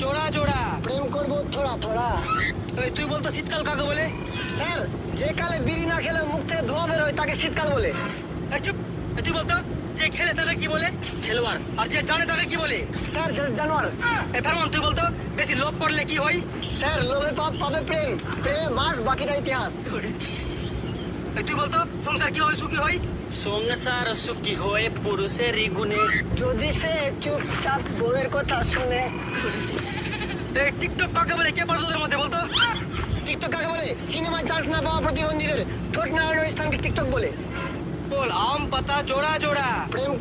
জোড়া জোড়া। প্রেম করবো থোড়া থোড়া। এই তুই বলতো শীতকাল কাকে বলে? স্যার, যে কালে বিড়ি না খেলে মুখ থেকে ধোঁয়া বের হয় তাকে শীতকাল বলে। এই চুপ। এই তুই বলতো যে খেলে তাকে কি বলে? খেলোয়াড়। আর যে জানে তাকে কি বলে? স্যার, জানোয়ার। এই ফেরমান তুই বলতো বেশি লোভ করলে কি হয়? স্যার, লোভে পাপ পাবে প্রেম, প্রেমে বাস, বাকিটা ইতিহাস। এই তুই বলতো সংসার কি হয় সুখী হয়? সংসার সুখী হয়ে পুরুষের গুণে। যদি সে চুপচাপ বউয়ের কথা শুনে। এই টিকটক কাকে বলে? কে পারতো তোদের মধ্যে বলতো? টিকটক কাকে বলে? সিনেমায় চান্স না পাওয়া প্রতিবন্ধীদের ঠোঁট নাড়ানোর স্থানকে টিকটক বলে। বল আম পাতা জোড়া জোড়া। প্রেম